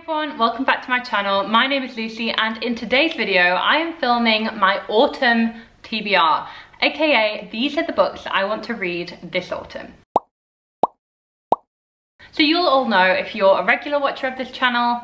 everyone, welcome back to my channel. My name is Lucy and in today's video I am filming my autumn TBR, aka these are the books I want to read this autumn. So you'll all know, if you're a regular watcher of this channel,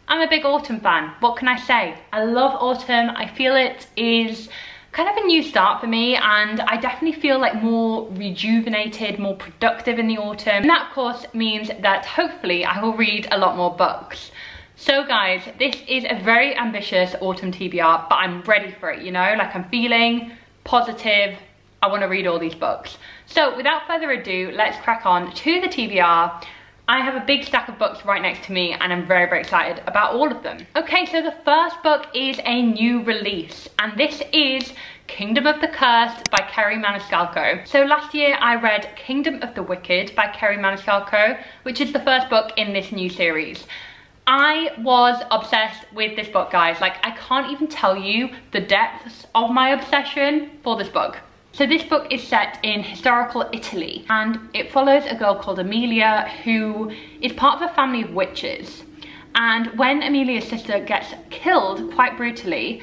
I'm a big autumn fan. What can I say? I love autumn. I feel it is kind of a new start for me and I definitely feel like more rejuvenated, more productive in the autumn. And that of course means that hopefully I will read a lot more books. So guys, this is a very ambitious autumn TBR, but I'm ready for it, you know? Like I'm feeling positive. I want to read all these books. So without further ado, let's crack on to the TBR. I have a big stack of books right next to me and I'm very, very excited about all of them. Okay, so the first book is a new release and this is Kingdom of the Cursed by Kerri Maniscalco. So last year I read Kingdom of the Wicked by Kerri Maniscalco, which is the first book in this new series. I was obsessed with this book, guys. Like I can't even tell you the depths of my obsession for this book. So this book is set in historical Italy and it follows a girl called Amelia who is part of a family of witches. And when Amelia's sister gets killed quite brutally,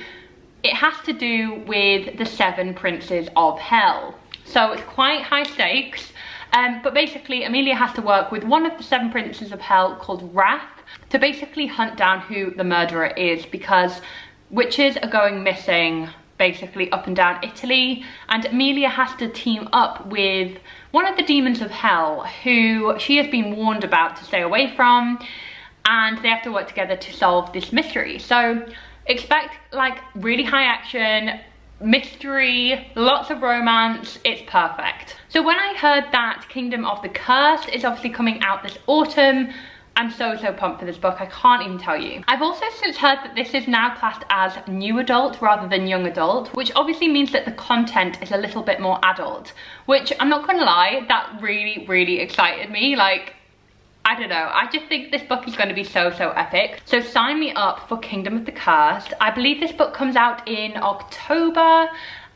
it has to do with the 7 princes of hell. So it's quite high stakes, but basically Amelia has to work with one of the 7 princes of hell called Wrath to basically hunt down who the murderer is, because witches are going missing basically up and down Italy, and Amelia has to team up with one of the demons of hell who she has been warned about to stay away from, and they have to work together to solve this mystery. So expect like really high action, mystery, lots of romance. It's perfect. So when I heard that Kingdom of the Cursed is obviously coming out this autumn, I'm so pumped for this book, I can't even tell you. I've also since heard that this is now classed as new adult rather than young adult, which obviously means that the content is a little bit more adult, which I'm not gonna lie, that really excited me. Like, I don't know, I just think this book is going to be so epic. So sign me up for Kingdom of the Cursed. I believe this book comes out in October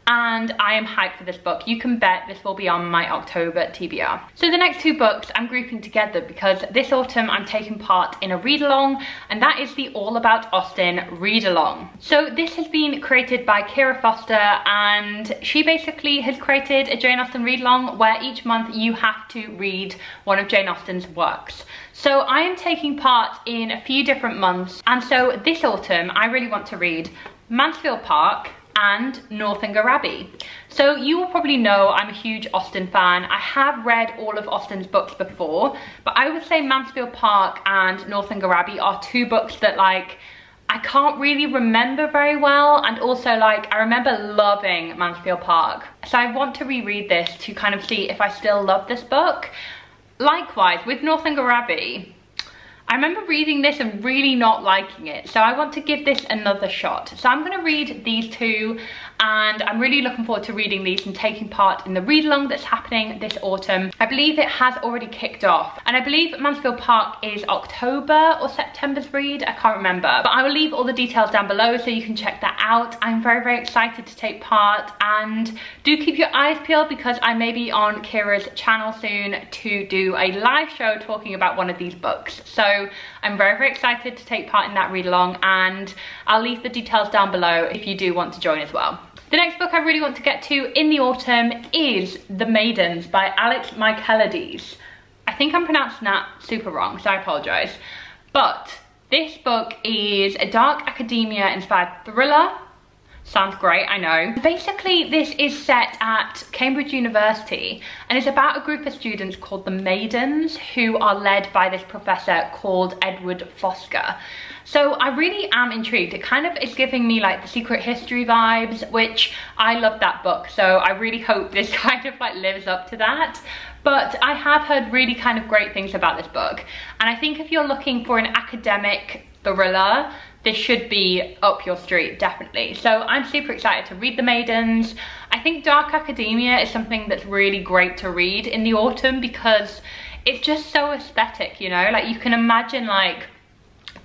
and I am hyped for this book. You can bet this will be on my October TBR. So the next 2 books I'm grouping together because this autumn I'm taking part in a read-along, and that is the All About Austen read-along. So this has been created by Kira Foster and she basically has created a Jane Austen read-along where each month you have to read one of Jane Austen's works. So I am taking part in a few different months, and so this autumn I really want to read Mansfield Park and Northanger Abbey. So you will probably know I'm a huge Austen fan. I have read all of Austen's books before, but I would say Mansfield Park and Northanger Abbey are 2 books that like I can't really remember very well, and also like I remember loving Mansfield Park. So I want to reread this to kind of see if I still love this book. Likewise with Northanger Abbey, I remember reading this and really not liking it, so I want to give this another shot. So I'm going to read these 2 and I'm really looking forward to reading these and taking part in the read-along that's happening this autumn. I believe it has already kicked off and I believe Mansfield Park is October or September's read, I can't remember. But I will leave all the details down below so you can check that out. I'm very excited to take part, and do keep your eyes peeled because I may be on Kira's channel soon to do a live show talking about one of these books. So I'm very excited to take part in that read-along, and I'll leave the details down below if you do want to join as well. The next book I really want to get to in the autumn is The Maidens by Alex Michaelides. I think I'm pronouncing that super wrong, so I apologise. But this book is a dark academia inspired thriller. Sounds great, I know. Basically, this is set at Cambridge University and it's about a group of students called the Maidens who are led by this professor called Edward Fosker. So I really am intrigued. It kind of is giving me like the Secret History vibes, which I love that book. So I really hope this kind of like lives up to that. But I have heard really kind of great things about this book. And I think if you're looking for an academic thriller, this should be up your street, definitely. So I'm super excited to read The Maidens. I think dark academia is something that's really great to read in the autumn because it's just so aesthetic, you know? Like you can imagine like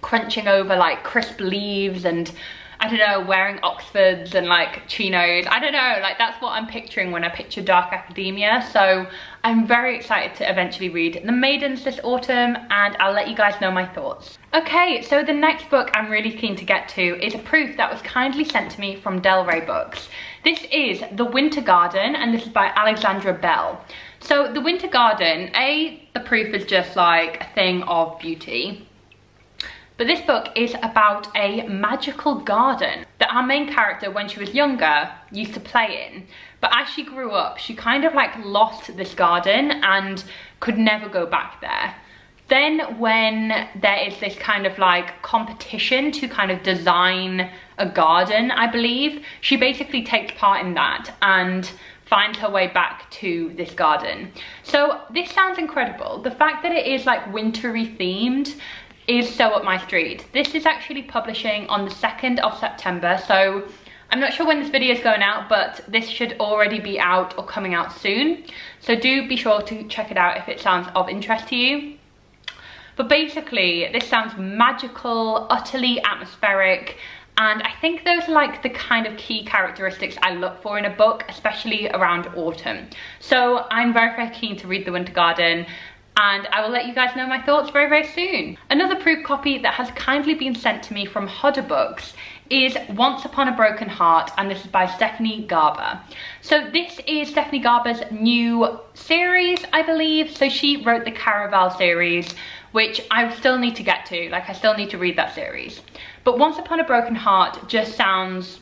crunching over like crisp leaves and I don't know, wearing Oxfords and like chinos. I don't know, like that's what I'm picturing when I picture dark academia. So I'm very excited to eventually read The Maidens this autumn, and I'll let you guys know my thoughts. Okay, so the next book I'm really keen to get to is a proof that was kindly sent to me from Del Rey Books. This is The Winter Garden, and this is by Alexandra Belle. So The Winter Garden, the proof is just like a thing of beauty. But this book is about a magical garden that our main character, when she was younger, used to play in. But as she grew up, she kind of like lost this garden and could never go back there. Then when there is this kind of like competition to kind of design a garden, I believe, she basically takes part in that and finds her way back to this garden. So this sounds incredible. The fact that it is like wintry themed is so up my street. This is actually publishing on the 2nd of September, so I'm not sure when this video is going out, but this should already be out or coming out soon. So do be sure to check it out if it sounds of interest to you. But basically, this sounds magical, utterly atmospheric, and I think those are like the kind of key characteristics I look for in a book, especially around autumn. So I'm very, very keen to read The Winter Garden, and I will let you guys know my thoughts very, very soon. Another proof copy that has kindly been sent to me from Hodder Books is Once Upon a Broken Heart, and this is by Stephanie Garber. So this is Stephanie Garber's new series, I believe. So she wrote the Caraval series, which I still need to get to. Like, I still need to read that series. But Once Upon a Broken Heart just sounds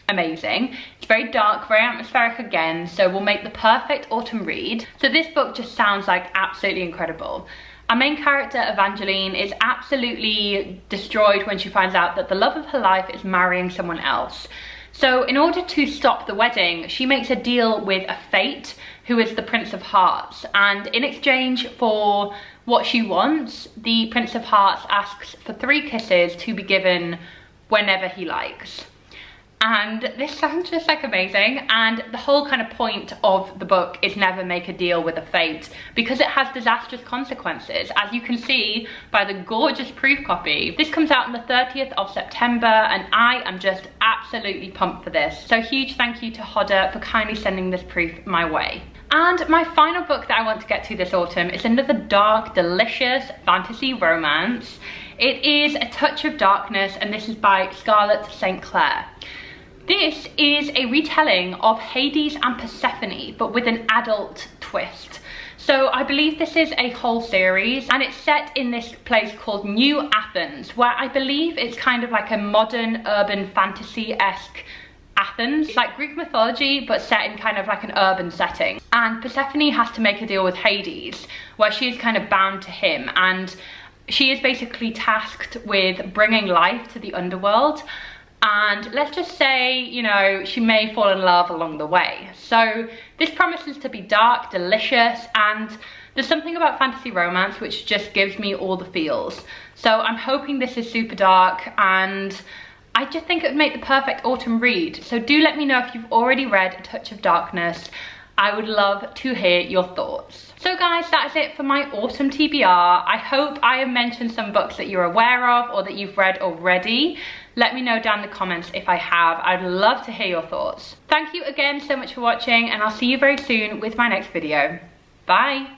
amazing. It's very dark, very atmospheric again, so will make the perfect autumn read. So this book just sounds like absolutely incredible. Our main character, Evangeline, is absolutely destroyed when she finds out that the love of her life is marrying someone else. So in order to stop the wedding, she makes a deal with a fate, who is the Prince of Hearts, and in exchange for what she wants, the Prince of Hearts asks for 3 kisses to be given whenever he likes. And this sounds just like amazing, and the whole kind of point of the book is never make a deal with a fate, because it has disastrous consequences, as you can see by the gorgeous proof copy. This comes out on the 30th of September, and I am just absolutely pumped for this. So huge thank you to Hodder for kindly sending this proof my way. And my final book that I want to get to this autumn is another dark, delicious fantasy romance. It is A Touch of Darkness, and this is by Scarlett St. Clair. This is a retelling of Hades and Persephone, but with an adult twist. So I believe this is a whole series, and it's set in this place called New Athens, where I believe it's kind of like a modern urban fantasy-esque Athens. It's like Greek mythology, but set in kind of like an urban setting. And Persephone has to make a deal with Hades, where she is kind of bound to him, and she is basically tasked with bringing life to the underworld. And let's just say, you know, she may fall in love along the way. So this promises to be dark, delicious, and there's something about fantasy romance which just gives me all the feels. So I'm hoping this is super dark, and I just think it would make the perfect autumn read. So do let me know if you've already read A Touch of Darkness. I would love to hear your thoughts. So guys, that is it for my autumn TBR. I hope I have mentioned some books that you're aware of or that you've read already. Let me know down in the comments if I have. I'd love to hear your thoughts. Thank you again so much for watching, and I'll see you very soon with my next video. Bye.